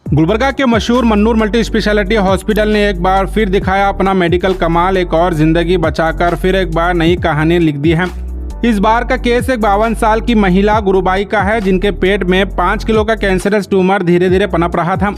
गुलबर्गा के मशहूर Mannur multi speciality hospital ने एक बार फिर दिखाया अपना मेडिकल कमाल। एक और जिंदगी बचाकर फिर एक बार नई कहानी लिख दी है। इस बार का केस एक 52 साल की महिला गुरुबाई का है, जिनके पेट में 5 किलो का कैंसरस ट्यूमर धीरे धीरे पनप रहा था।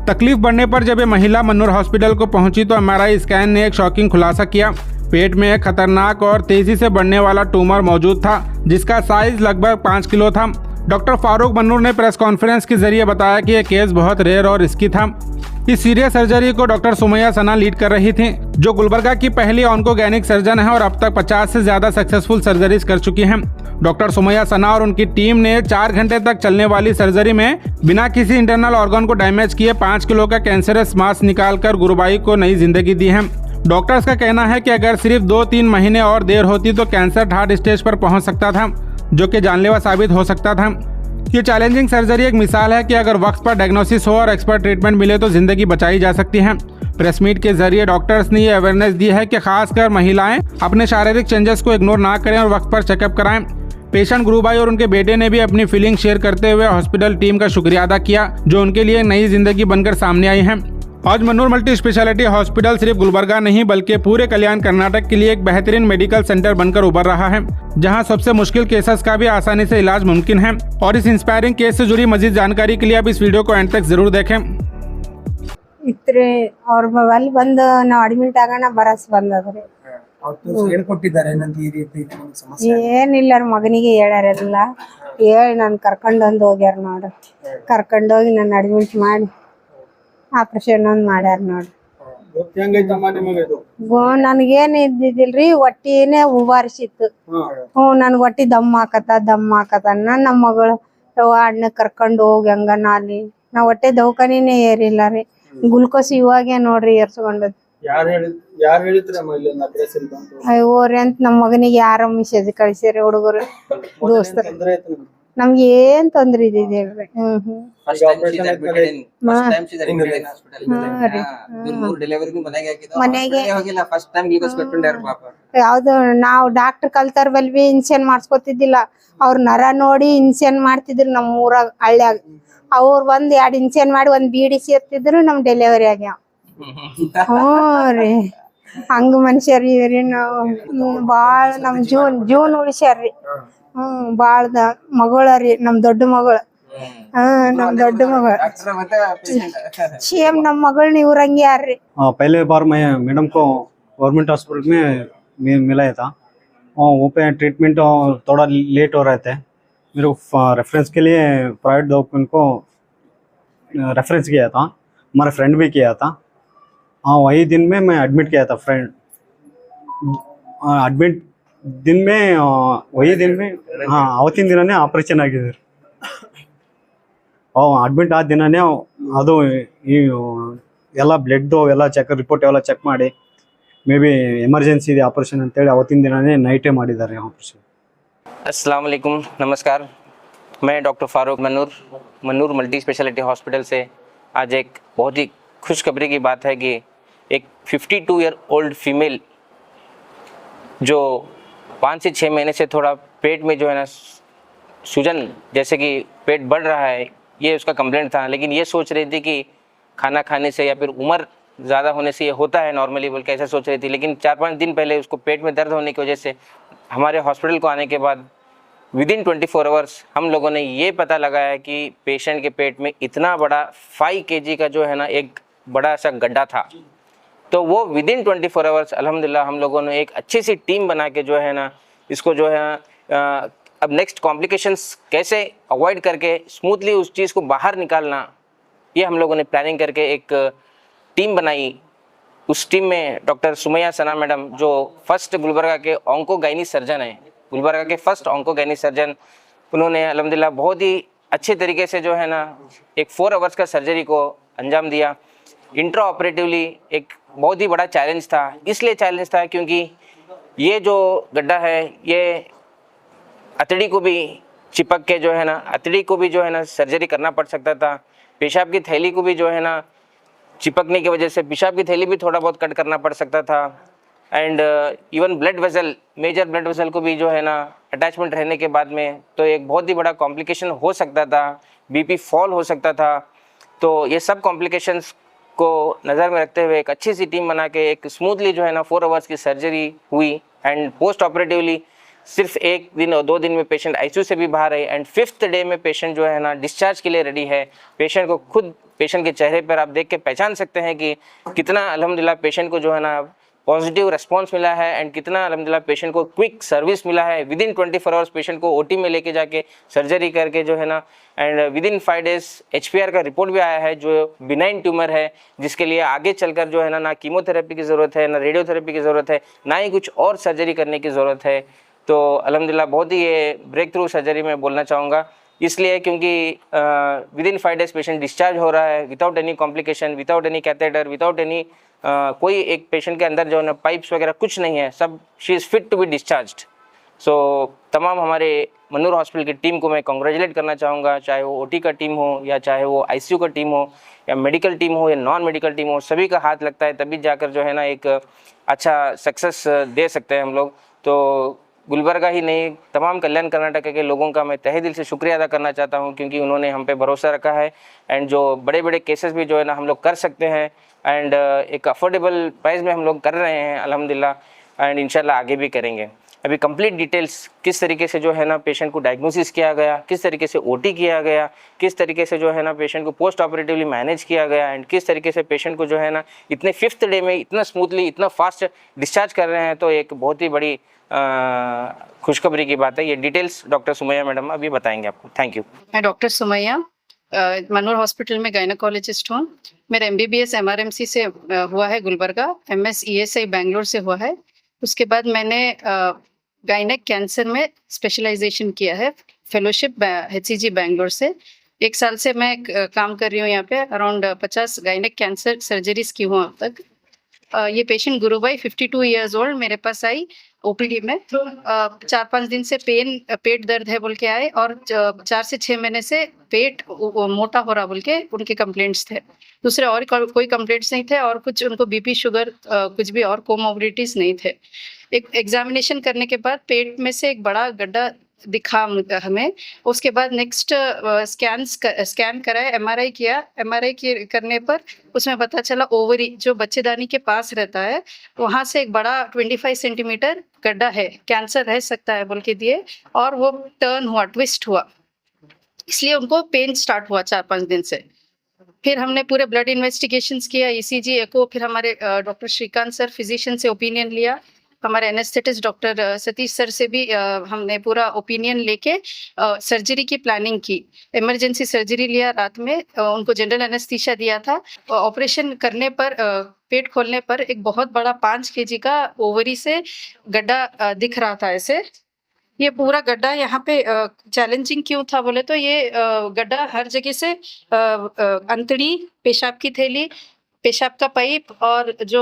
तकलीफ बढ़ने पर जब ये महिला मन्नूर हॉस्पिटल को पहुंची तो MRI स्कैन ने एक शॉकिंग खुलासा किया। पेट में एक खतरनाक और तेजी से बढ़ने वाला ट्यूमर मौजूद था, जिसका साइज लगभग 5 किलो था। डॉक्टर फारूक मन्नूर ने प्रेस कॉन्फ्रेंस के जरिए बताया कि यह केस बहुत रेयर और रिस्की था। इस सीरियस सर्जरी को डॉक्टर सुमैया सना लीड कर रही थी, जो गुलबर्गा की पहली ऑन्कोगैनिक सर्जन है और अब तक 50 से ज्यादा सक्सेसफुल सर्जरीज कर चुकी हैं। डॉक्टर सुमैया सना और उनकी टीम ने 4 घंटे तक चलने वाली सर्जरी में बिना किसी इंटरनल ऑर्गन को डैमेज किए 5 किलो का कैंसरस मास निकालकर गुरुबाई को नई जिंदगी दी है। डॉक्टर्स का कहना है कि अगर सिर्फ 2-3 महीने और देर होती तो कैंसर थर्ड स्टेज पर पहुंच सकता था, जो कि जानलेवा साबित हो सकता था। ये चैलेंजिंग सर्जरी एक मिसाल है कि अगर वक्त पर डायग्नोसिस हो और एक्सपर्ट ट्रीटमेंट मिले तो जिंदगी बचाई जा सकती है। प्रेस मीट के जरिए डॉक्टर्स ने ये अवेयरनेस दी है कि खासकर महिलाएं अपने शारीरिक चेंजेस को इग्नोर ना करें और वक्त पर चेकअप कराएं। पेशेंट गुरुबाई और उनके बेटे ने भी अपनी फीलिंग शेयर करते हुए हॉस्पिटल टीम का शुक्रिया अदा किया, जो उनके लिए नई जिंदगी बनकर सामने आई है। आज मन्नूर मल्टी स्पेशलिटी हॉस्पिटल सिर्फ गुलबर्गा नहीं बल्कि पूरे कल्याण कर्नाटक के लिए एक बेहतरीन मेडिकल सेंटर बनकर उभर रहा है, जहां सबसे मुश्किल केसेस का भी आसानी से इलाज मुमकिन है। और इस इंस्पायरिंग केस से जुड़ी मजीद जानकारी के लिए आप इस वीडियो को एंड तक जरूर देखें। ಇತ್ರಿ ಅವ್ರ ಅಲ್ಲಿ ಬಂದು ನಾವು ಅಡ್ಮಿಟ್ ಆಗೋಣ ಬರಸ್ ಬಂದದ್ರಿ. ಹೇಳ್ಕೊಟ್ಟಿದ್ದಾರೆ ಏನಂತ ಈ ರೀತಿ ಸಮಸ್ಯೆ ಏನಿಲ್ಲ ಮಗನಿಗೆ ಹೇಳ್ಯಾರಲ್ಲ, ಹೇಳಿ ನಾನು ಕರ್ಕೊಂಡೊಂದು ಹೋಗ್ಯಾರ ನೋಡ್ರಿ. ಕರ್ಕೊಂಡೋಗಿ ನಾನು ಅಡ್ಮಿಟ್ ಮಾಡಿ ಆಪರೇಷನ್ ಒಂದು ಮಾಡ್ಯಾರ ನೋಡ್ರಿ. ನನಗೇನು ಇದ್ದಿದ್ದಿಲ್ರಿ, ಹೊಟ್ಟಿನೇ ಉಬಾರಿಸಿತ್ತು. ನನ್ಗೆ ಹೊಟ್ಟಿ ದಮ್ ಹಾಕತ್ತ ನಮ್ಮ ಮಗಳು ಅಣ್ಣ ಕರ್ಕೊಂಡು ಹೋಗಿ ಹಂಗನ ಅಲ್ಲಿ ನಾ ಹೊಟ್ಟೆ ದವಾಖಾನಿನೇ ಏರಿಲ್ಲ ರೀ. ಗ್ಲುಕೋಸ್ ಇವಾಗೆ ನೋಡ್ರಿ ಏರ್ಸ್ಕೊಂಡದ್. ಓರಿ ಅಂತ ನಮ್ಮ ಮಗನಿಗೆ ಯಾರೋ ಮೆಸೇಜ್ ಕಳ್ಸಿರಿ ಹುಡುಗರು ದೋಸ್ತರು. ನಮ್ಗೆ ಏನ್ ತೊಂದ್ರೆ ಇದ್ದಿದ್ದಿಲ್ರಿ. ಯಾವ್ದು ನಾವು ಡಾಕ್ಟರ್ ಕಲ್ತಾರ ಬಲ್ ಬಿ ಇನ್ಸೆನ್ ಮಾಡ್ಸ್ಕೊತಿದ್ದಿಲ್ಲ. ಅವ್ರ ನರ ನೋಡಿ ಇನ್ಸೆನ್ ಮಾಡ್ತಿದ್ರು ನಮ್ಮ ಊರಾಗ ಹಳ್ಳ್ಯಾಗ. ಅವ್ರು ಒಂದ್ 2 ಇನ್ಸೆನ್ ಮಾಡಿ ಒಂದ್ ಬೀಡಿ ಸೇರ್ತಿದ್ರು ನಮ್ ಡೆಲಿವರಿ ಆಗ್ಯಾವ. ರೀ ಹಂಗ ಮನುಷ್ಯರಿ ಇವ್ರಿ. ನಾವು ಬಾಳ ನಮ್ ಜೀವನ್ ಉಳಿಸ್ಯಾರ್ರಿ. ಬಾಳ್ದ ಮಗಳ ರೀ ನಮ್ ದೊಡ್ಡ ಮಗಳು. ನಮ್ ದೊಡ್ಡ ಮಗಳು ಸೇಮ್ नम मगल इवरंगे यार रे। पहले बार मैं मैडम को गवर्नमेंट हॉस्पिटल में मिला था। वो पे ट्रीटमेंट थोड़ा लेट हो रहे थे। मेरे रेफरेंस के लिए प्राइवेट डॉक्टर को रेफरेंस किया था, हमारा फ्रेंड भी किया था। वही दिन में मैं एडमिट किया था। फ्रेंड एडमिट दिन में वही दिन में ಅವತ್ತಿನ ದಿನನೇ ಆಪರೇಷನ್ ಆಗಿದೆ। ಅಡ್ಮಿಟ್ ಆದ ದಿನನೇ ಅದು ಈ ಎಲ್ಲ ಬ್ಲಡ್ ಎಲ್ಲ ರಿಪೋರ್ಟ್ ಎಲ್ಲ ಚೆಕ್ ಮಾಡಿ ಮೇ ಬಿ ಎಮರ್ಜೆನ್ಸಿ ಇದೆ ಆಪರೇಷನ್ ಅಂತೇಳಿ ಅವತ್ತಿನ ದಿನನೇ ನೈಟೇ ಮಾಡಿದ್ದಾರೆ ಆಪರೇಷನ್। अस्सलाम वालेकुम, नमस्कार। मैं doctor Farooq Mannur multi speciality hospital से आज एक बहुत ही खुशखबरी की बात है कि एक 52 ईयर ओल्ड फीमेल जो 5 से 6 महीने से थोड़ा पेट में जो है ना सूजन जैसे कि पेट बढ़ रहा है, ये उसका कंप्लेंट था। लेकिन ये सोच रही थी कि खाना खाने से या फिर उम्र ज़्यादा होने से ये होता है नॉर्मली बोल के ऐसा सोच रही थी। लेकिन 4-5 दिन पहले उसको पेट में दर्द होने की वजह से हमारे हॉस्पिटल को आने के बाद विदिन 24 आवर्स हम लोगों ने ये पता लगाया कि पेशेंट के पेट में इतना बड़ा 5 kg का जो है ना एक बड़ा सा गड्ढा था। तो वो विदिन 24 आवर्स अल्हम्दुलिल्लाह हम लोगों ने एक अच्छी सी टीम बना के जो है ना इसको जो है अब नेक्स्ट कॉम्प्लिकेशंस कैसे अवॉइड करके स्मूथली उस चीज़ को बाहर निकालना, ये हम लोगों ने प्लानिंग करके एक टीम बनाई। उस टीम में डॉक्टर सुमैया सना मैडम जो फर्स्ट गुलबर्गा के ऑन्कोगाइनी सर्जन हैं, गुलबर्गा के फर्स्ट ऑन्कोगाइनी सर्जन, उन्होंने अल्हम्दुलिल्लाह बहुत ही अच्छे तरीके से जो है ना एक 4 आवर्स का सर्जरी को अंजाम दिया। इंट्रा ऑपरेटिवली एक बहुत ही बड़ा चैलेंज था। इसलिए चैलेंज था क्योंकि ये जो गड्ढा है ये अतड़ी को भी चिपक के जो है ना अतड़ी को भी जो है ना सर्जरी करना पड़ सकता था। पेशाब की थैली को भी जो है ना चिपकने की वजह से पेशाब की थैली भी थोड़ा बहुत कट करना पड़ सकता था। And even blood vessel, major blood vessel को भी जो है ना अटैचमेंट रहने के बाद में तो एक बहुत ही बड़ा कॉम्प्लिकेशन हो सकता था। बीपी फॉल हो सकता था। तो ये सब कॉम्प्लिकेशंस को नज़र में रखते हुए एक अच्छी सी टीम बना के एक स्मूथली जो है ना 4 आवर्स की सर्जरी हुई एंड पोस्ट ऑपरेटिवली सिर्फ 1 दिन और 2 दिन में पेशेंट आईसीयू से भी बाहर है एंड 5th डे में पेशेंट जो है ना डिस्चार्ज के लिए रेडी है। पेशेंट को खुद पेशेंट के चेहरे पर आप देख के पहचान सकते हैं कि कितना अल्हम्दुलिल्लाह पेशेंट को जो है ना पॉजिटिव रिस्पांस मिला है एंड कितना अल्हम्दुलिल्लाह पेशेंट को क्विक सर्विस मिला है। विद इन 24 आवर्स पेशेंट को ओटी में लेके जाके सर्जरी करके जो है ना एंड विद इन 5 डेज एचपीआर का रिपोर्ट भी आया है जो बिनाइन ट्यूमर है, जिसके लिए आगे चलकर जो है ना कीमोथेरेपी की ज़रूरत है, ना रेडियोथेरेपी की ज़रूरत है, ना ही कुछ और सर्जरी करने की ज़रूरत है। तो अल्हम्दुलिल्लाह बहुत ही ये ब्रेक थ्रू सर्जरी मैं बोलना चाहूँगा, इसलिए क्योंकि with in 5 days patient discharge हो रहा है without any complication, without any catheter, without any कोई एक पेशेंट के अंदर जो है ना पाइप्स वगैरह कुछ नहीं है, सब she is fit to be discharged. So तमाम हमारे मन्नूर हॉस्पिटल की टीम को मैं कॉन्ग्रेचुलेट करना चाहूँगा, चाहे वो ओटी का टीम हो या चाहे वो आईसीयू का टीम हो या मेडिकल टीम हो या नॉन मेडिकल टीम हो, सभी का हाथ लगता है तभी जाकर जो है ना एक अच्छा सक्सेस दे सकते हैं हम लोग। तो गुलबर्गा ही नहीं तमाम कल्याण कर्नाटक के लोगों का मैं तहे दिल से शुक्रिया अदा करना चाहता हूं, क्योंकि उन्होंने हम पे भरोसा रखा है एंड जो बड़े बड़े केसेस भी जो है ना हम लोग कर सकते हैं एंड एक अफोर्डेबल प्राइस में हम लोग कर रहे हैं अल्हम्दुलिल्लाह एंड इंशाल्लाह आगे भी करेंगे। अभी कंप्लीट डिटेल्स किस तरीके से जो है ना पेशेंट को डायग्नोसिस किया गया, किस तरीके से ओटी किया गया, किस तरीके से जो है ना पेशेंट को पोस्ट ऑपरेटिवली मैनेज किया गया एंड किस तरीके से पेशेंट को जो है ना इतने 5th डे में इतना स्मूथली इतना फास्ट डिस्चार्ज कर रहे हैं, तो एक बहुत ही बड़ी खुशखबरी की बात है। ये डिटेल्स डॉक्टर सुमैया मैडम अभी बताएंगे आपको। Thank you. मैं डॉक्टर सुमैया मनोर हॉस्पिटल में गायनाकोलॉजिस्ट हूँ। मेरा MBBS MRMC से हुआ है गुलबर्गा, MS ESI बेंगलोर से हुआ है। उसके बाद मैंने गायनेक कैंसर में स्पेशलाइजेशन किया है, फेलोशिप HCG बेंगलोर से। 1 साल से मैं काम कर रही हूँ यहाँ पे। अराउंड 50 गायनेक कैंसर सर्जरीज की हूँ अब तक। ये पेशेंट गुरुबाई 52 इयर्स ओल्ड मेरे पास आई OPD में। 4-5 दिन से पेट दर्द है बोल के आए और 4 से 6 महीने से पेट मोटा हो रहा बोल के उनके कंप्लेंट्स थे। दूसरे और कोई कंप्लेंट्स नहीं थे और कुछ उनको BP शुगर कुछ भी और कोमोबिलिटीज नहीं थे। एक एग्जामिनेशन करने के बाद पेट में से एक बड़ा गड्ढा दिखा हमें। उसके बाद नेक्स्ट स्कैन कराए, MRI किया। MRI करने पर उसमें पता चला ओवरी जो बच्चेदानी के पास रहता है वहाँ से एक बड़ा 25 सेंटीमीटर गड्ढा है, कैंसर रह सकता है बोल के दिए और वो टर्न हुआ, ट्विस्ट हुआ, इसलिए उनको पेन स्टार्ट हुआ 4-5 दिन से। फिर हमने पूरे ब्लड इन्वेस्टिगेशंस किया, ECG, एको। फिर हमारे डॉक्टर श्रीकांत सर फिजिशियन से ओपिनियन लिया। हमारे एनेस्थेटिस्ट डॉक्टर सतीश सर से भी हमने पूरा ओपिनियन लेके सर्जरी की प्लानिंग की। इमरजेंसी सर्जरी लिया रात में, उनको जनरल एनेस्थीसिया दिया था। ऑपरेशन करने पर पेट खोलने पर एक बहुत बड़ा 5 kg का ओवरी से गड्ढा दिख रहा था ऐसे। ये पूरा गड्ढा यहाँ पे चैलेंजिंग क्यों था बोले तो ये गड्ढा हर जगह से अंतड़ी, पेशाब की थैली, पेशाब का पाइप और जो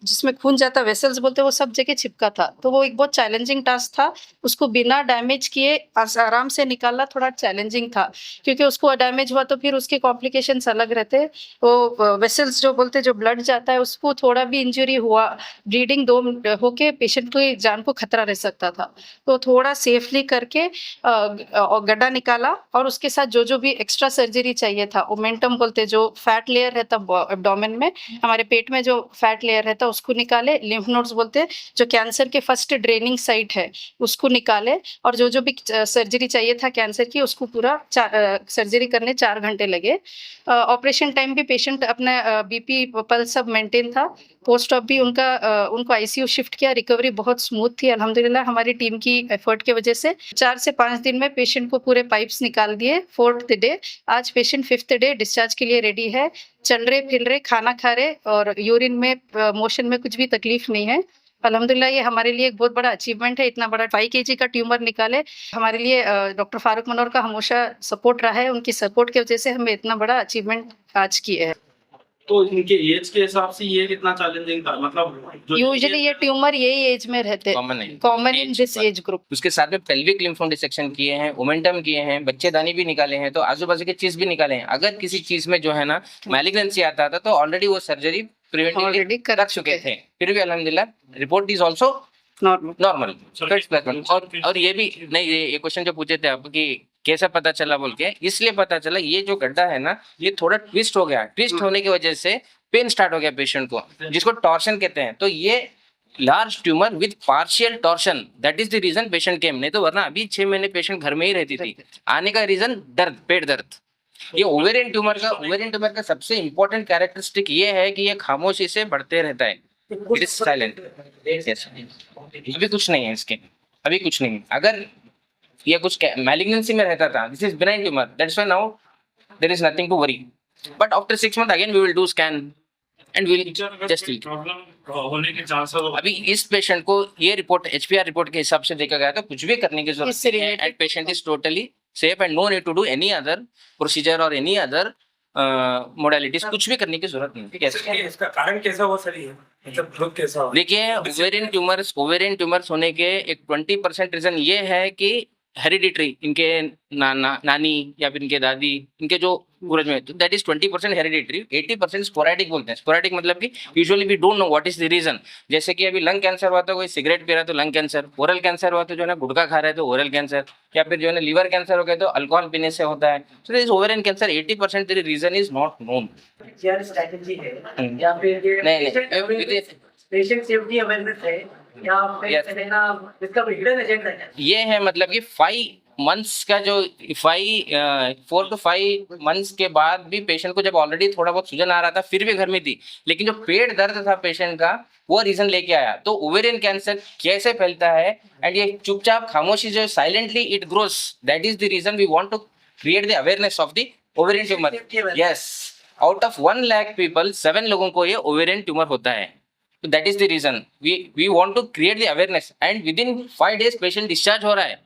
जिसमें खून जाता वेसल्स बोलते हैं वो सब जगह चिपका था। तो वो एक बहुत चैलेंजिंग टास्क था। उसको बिना डैमेज किए आराम से निकालना थोड़ा चैलेंजिंग था, क्योंकि उसको डैमेज हुआ तो फिर उसके कॉम्प्लिकेशंस अलग रहते। वो वेसल्स जो बोलते जो ब्लड जाता है उसको थोड़ा भी इंजरी हुआ, ब्लीडिंग होके पेशेंट की जान को खतरा रह सकता था। तो थोड़ा सेफली करके गड्ढा निकाला और उसके साथ जो भी एक्स्ट्रा सर्जरी चाहिए था, ओमेंटम बोलते जो फैट लेयर रहता में, हमारे पेट में जो फैट लेयर रहता उसको निकाले। लिम्फ नोड्स बोलते जो कैंसर के फर्स्ट ड्रेनिंग साइट है उसको निकाले और जो भी सर्जरी चाहिए था कैंसर की उसको पूरा सर्जरी करने 4 घंटे लगे। ऑपरेशन टाइम भी पेशेंट अपना BP पल्स सब मेंटेन था। पोस्ट ऑप भी उनको ICU शिफ्ट किया। रिकवरी बहुत स्मूथ थी अल्हम्दुलिल्लाह हमारी टीम की एफर्ट के वजह से। 4 से 5 दिन में पेशेंट को पूरे पाइप्स निकाल दिए। 4th डे, आज पेशेंट 5th डे डिस्चार्ज के लिए रेडी है। चल रहे, फिर रहे, खाना खा रहे और यूरिन में मोशन में कुछ भी तकलीफ नहीं है अल्हम्दुलिल्लाह। ये हमारे लिए एक बहुत बड़ा अचीवमेंट है। इतना बड़ा 5 kg का ट्यूमर निकाले हमारे लिए डॉक्टर फारूक मनोर का हमेशा सपोर्ट रहा है। उनकी सपोर्ट की वजह से हमें इतना बड़ा अचीवमेंट आज किए है। तो इनके एज के हिसाब से ये कितना चैलेंजिंग था? मतलब यूजुअली ये ट्यूमर यही एज में रहते हैं, common in this age group. उसके साथ में पेल्विक लिम्फ नोड डिसेक्शन किए हैं, ओमेंटम किए हैं, बच्चेदानी भी निकाले हैं, तो आजू बाजू के चीज भी निकाले हैं। अगर किसी चीज में जो है ना मैलिग्नेंसी आता था तो ऑलरेडी वो सर्जरी प्रिवेंटिवली कर चुके थे, फिर भी अल्हम्दुलिल्लाह रिपोर्ट इज ऑल्सो नॉर्मल। और ये भी नहीं, ये क्वेश्चन जो पूछे थे आप कि कैसे पता चला बोल के, इसलिए पता चला ये जो गड्ढा है ना ये थोड़ा ट्विस्ट हो गया, ट्विस्ट होने की वजह से पेन स्टार्ट हो गया पेशेंट को, जिसको टॉर्शन कहते हैं। तो ये large tumour with partial torsion, that is the reason patient came. नहीं तो वरना अभी 6 महीने पेशेंट घर में ही रहती थी। आने का रीजन दर्द, पेट दर्द। ये ओवेरियन ट्यूमर का सबसे इंपॉर्टेंट कैरेक्टरिस्टिक ये है कि ये खामोशी से बढ़ते रहता है, इट इज साइलेंट। यस, अभी कुछ नहीं है इसके, अभी कुछ नहीं है। अगर ये कुछ मैलिग्नेंसी में रहता था, this is benign tumour, that's why now there is nothing to worry. But after 6 month again we will do scan and we will just problem होने के चांसेस अभी इस पेशेंट को ये रिपोर्ट HPR रिपोर्ट के हिसाब से देखा गया तो कुछ भी करने की जरूरत इससे नहीं है, related- and patient is totally safe and no need to do any other procedure और एनी अदर मोडालिटीज, कुछ भी करने की जरूरत नहीं। ठीक है, इसका कारण कैसा हुआ सर? ये मतलब ग्रोथ कैसा हुआ? देखिए ओवेरियन ट्यूमर्स होने के एक 20% रीजन ये है कि हेरिडिटरी, इनके नानी या फिर इनके दादी, इनके जो पूर्वज में, तो दैट इज 20% हेरिडिटरी। 80% स्पोरेडिक बोलते हैं। स्पोरेडिक मतलब कि usually we don't know what is the reason. जैसे कि अभी लंग कैंसर हुआ तो कोई सिगरेट पी रहा है तो लंग कैंसर, ओरल कैंसर हुआ तो जो है ना गुटखा खा रहा है तो ओरल कैंसर, या फिर जो है ना लिवर कैंसर हो गया तो अल्कोहल पीने से होता है। So this ovarian cancer 80% the reason is not known. क्या स्ट्रैटेजी है या फिर ये नहीं, पेशेंट सेफ्टी अवेयरनेस है या फिर Yes. कहना इसका हिडन एजेंडा है? ये है मतलब कि 5 मंथ्स का जो 4 to 5 मंथ्स के बाद भी पेशेंट को जब ऑलरेडी थोड़ा बहुत सूजन आ रहा था फिर भी घर में थी, लेकिन जो पेट दर्द था पेशेंट का वो रीजन लेके आया। तो ओवेरियन कैंसर कैसे फैलता है एंड ये चुपचाप खामोशी जो silently it grows, that is the reason we want to create the awareness of the ovarian tumour. Yes, out of 1 lakh people 7 लोगों को ये ओवेरियन ट्यूमर होता है। तो that is the reason we want to create the awareness and within 5 days patient discharge हो रहा है।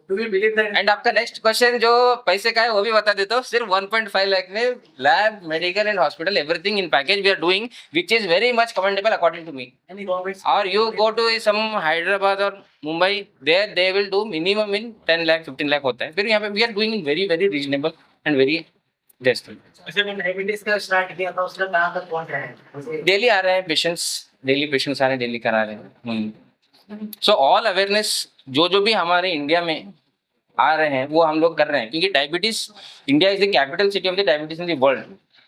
Do we believe that? And आपका नेक्स्ट क्वेश्चन जो पैसे का है वो भी बता देता हूँ। सिर्फ 1.5 लाख में lab, medical and hospital everything in package we are doing, which is very much commendable according to me. Any government? और you go to some Hyderabad और Mumbai, there they will do minimum in 10 lakh 15 lakh होता है। फिर यहाँ पे we are doing in very very reasonable and very just। Diabetes का start किया था उसका कहाँ तक पहुँच रहा है? डेली आ रहे हैं पेशेंट्स, डेली पेशेंट्स आ रहे हैं, डेली करा रहे हैं। सो ऑल अवेयरनेस जो भी हमारे इंडिया में आ रहे हैं वो हम लोग कर रहे हैं, क्योंकि diabetes, India is the capital city of the diabetes in the world.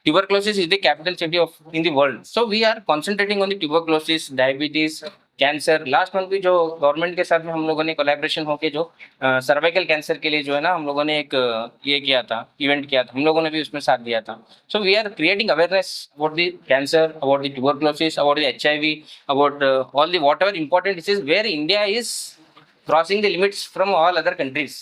Tuberculosis is the capital city of in the world. So we are concentrating on the tuberculosis, diabetes, cancer. Last month भी जो government के साथ में हम लोगों ने collaboration होके जो सर्वाइकल कैंसर के लिए जो है ना हम लोगों ने एक ये किया था, इवेंट किया था, हम लोगों ने भी उसमें साथ दिया था। So we are creating awareness about the cancer, about the tuberculosis, about the HIV, about all the whatever important disease where India is crossing the limits from all other countries.